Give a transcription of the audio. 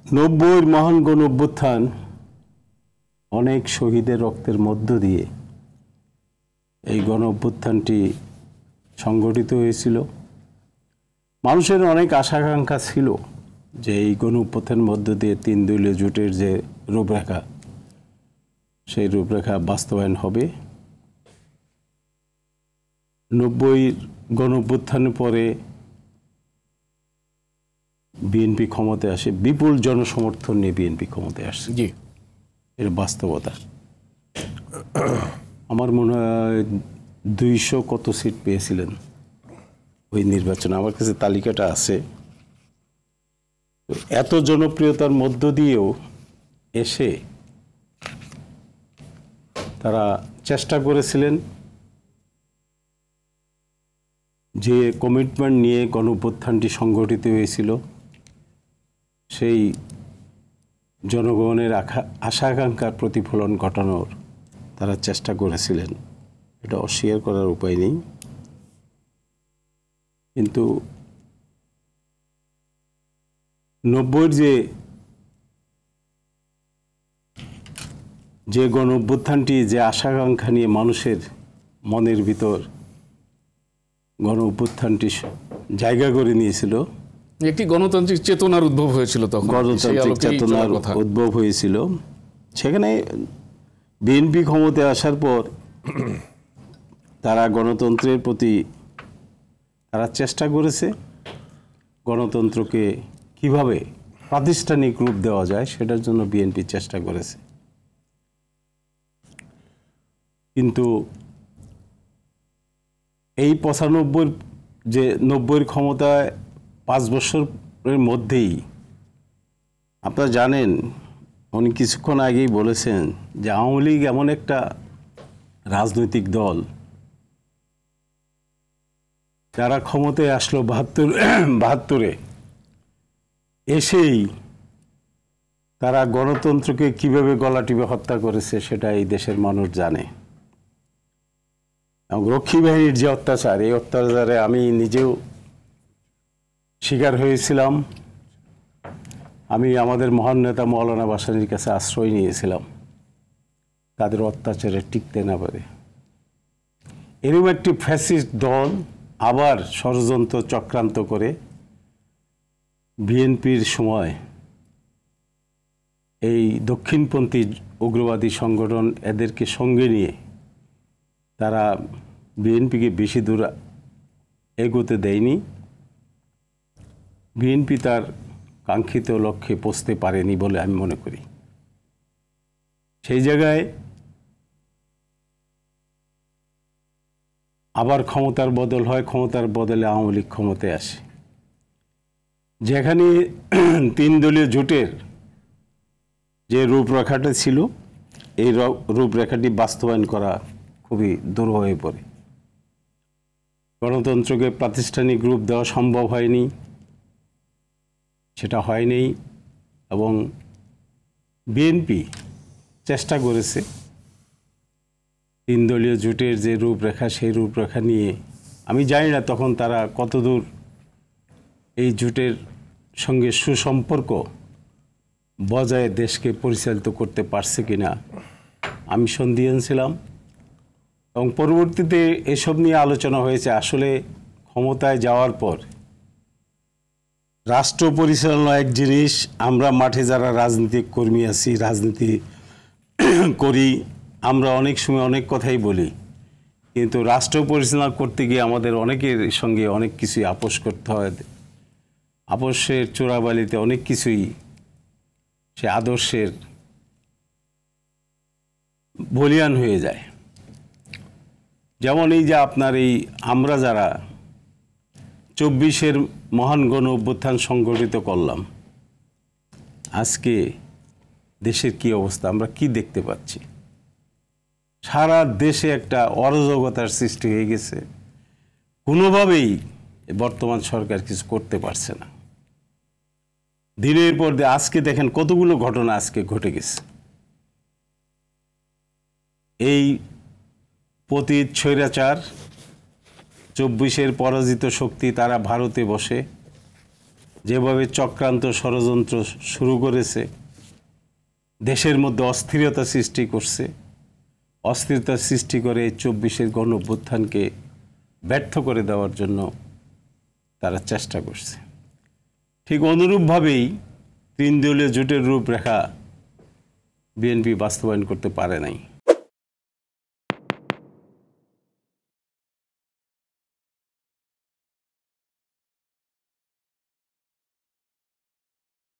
90-এর মহান গণ অভ্যুত্থান অনেক শহীদের রক্তের মধ্য দিয়ে এই গণ অভ্যুত্থানটি সংগঠিত হয়েছিল। মানুষের অনেক আশা-আকাঙ্ক্ষা ছিল যে এই গণ অভ্যুত্থানের মধ্য দিয়ে 3 দলীয় জোটের যে রূপরেখা, সেই রূপরেখা বাস্তবায়ন হবে। 90-এর গণ অভ্যুত্থানের পরে বিএনপি ক্ষমতায় আসে, বিপুল জনসমর্থন নিয়ে বিএনপি ক্ষমতায় আসছে। জি, এর বাস্তবতা। আমার মনে হয় 200 কত সিট পেয়েছিলেন ওই নির্বাচনে, আমার কাছে তালিকাটা আছে। এত জনপ্রিয়তার মধ্য দিয়েও এসে তারা চেষ্টা করেছিলেন যে কমিটমেন্ট নিয়ে গণ অভ্যুত্থানটি সংগঠিত হয়েছিল, সেই জনগণের আশা আকাঙ্ক্ষার প্রতিফলন ঘটানোর তারা চেষ্টা করেছিলেন, এটা অস্বীকার করার উপায় নেই। কিন্তু 90-এর যে গণ অভ্যুত্থানটি যে আশা আকাঙ্ক্ষা নিয়ে মানুষের মনের ভিতর গণ অভ্যুত্থানটি জায়গা করে নিয়েছিল, একটি গণতান্ত্রিক চেতনার উদ্ভব হয়েছিল, তখন গণতান্ত্রিক চেতনার উদ্ভব হয়েছিল। সেখানে বিএনপি ক্ষমতায় আসার পর তারা গণতন্ত্রের প্রতি তারা চেষ্টা করেছে, গণতন্ত্রকে কিভাবে প্রাতিষ্ঠানিক রূপ দেওয়া যায় সেটার জন্য বিএনপি চেষ্টা করেছে। কিন্তু এই 95 যে 90-এর ক্ষমতায় 5 বছরের মধ্যেই আপনারা জানেন, উনি কিছুক্ষণ আগেই বলেছেন যে আওয়ামী লীগ এমন একটা রাজনৈতিক দল যারা ক্ষমতায় আসলো 72-এ এসেই তারা গণতন্ত্রকে কিভাবে গলা টিপে হত্যা করেছে সেটা এই দেশের মানুষ জানে। এবং রক্ষী বাহিনীর যে অত্যাচার, এই অত্যাচারে আমি নিজেও শিকার হয়েছিলাম। আমি আমাদের মহান নেতা মৌলানা ভাসানীর কাছে আশ্রয় নিয়েছিলাম তাদের অত্যাচারে টিকতে না পারে। এরকম একটি ফ্যাসিস্ট দল আবার ষড়যন্ত্র চক্রান্ত করে বিএনপির সময় এই দক্ষিণপন্থী উগ্রবাদী সংগঠন এদেরকে সঙ্গে নিয়ে তারা বিএনপিকে বেশি দূর এগোতে দেয়নি। বিএনপি তার কাঙ্ক্ষিত লক্ষ্যে পৌঁছতে পারেনি বলে আমি মনে করি। সেই জায়গায় আবার ক্ষমতার বদল হয়, ক্ষমতার বদলে আওয়ামী লীগ ক্ষমতায় আসে, যেখানে 3 দলীয় জোটের যে রূপরেখাটা ছিল এই রূপরেখাটি বাস্তবায়ন করা খুবই দুরূহ হয়ে পড়ে। গণতন্ত্রকে প্রাতিষ্ঠানিক রূপ দেওয়া সম্ভব হয়নি, সেটা হয়নি। এবং বিএনপি চেষ্টা করেছে 3 দলীয় জোটের যে রূপরেখা, সেই রূপরেখা নিয়ে আমি জানি না তখন তারা কতদূর এই জোটের সঙ্গে সুসম্পর্ক বজায় দেশকে পরিচালিত করতে পারছে কিনা, আমি সন্দিহান ছিলাম। এবং পরবর্তীতে এসব নিয়ে আলোচনা হয়েছে। আসলে ক্ষমতায় যাওয়ার পর রাষ্ট্র পরিচালনা এক জিনিস, আমরা মাঠে যারা রাজনীতিক কর্মী আছি, রাজনীতি করি, আমরা অনেক সময় অনেক কথাই বলি, কিন্তু রাষ্ট্র পরিচালনা করতে গিয়ে আমাদের অনেকের সঙ্গে অনেক কিছুই আপোষ করতে হয়। আপোষের চোরাবালিতে অনেক কিছুই সে আদর্শের বলিয়ান হয়ে যায়। যেমন এই যে আপনার এই আমরা যারা 24-এর মহান গণ অভ্যুত্থান সংগঠিত করলাম, আজকে দেশের কি অবস্থা, আমরা কি দেখতে পাচ্ছি? সারা দেশে একটা অরাজকতার সৃষ্টি হয়ে গেছে। কোনোভাবেই বর্তমান সরকার কিছু করতে পারছে না। দিনের পর দিন আজকে দেখেন কতগুলো ঘটনা আজকে ঘটে গেছে। এই পতিত স্বৈরাচার 24-এর পরাজিত শক্তি তারা ভারতে বসে যেভাবে চক্রান্ত ষড়যন্ত্র শুরু করেছে, দেশের মধ্যে অস্থিরতা সৃষ্টি করছে, অস্থিরতা সৃষ্টি করে 24-এর গণঅভ্যুত্থানকে ব্যর্থ করে দেওয়ার জন্য তারা চেষ্টা করছে। ঠিক অনুরূপভাবেই 3 দলীয় জোটের রূপরেখা বিএনপি বাস্তবায়ন করতে পারে নাই।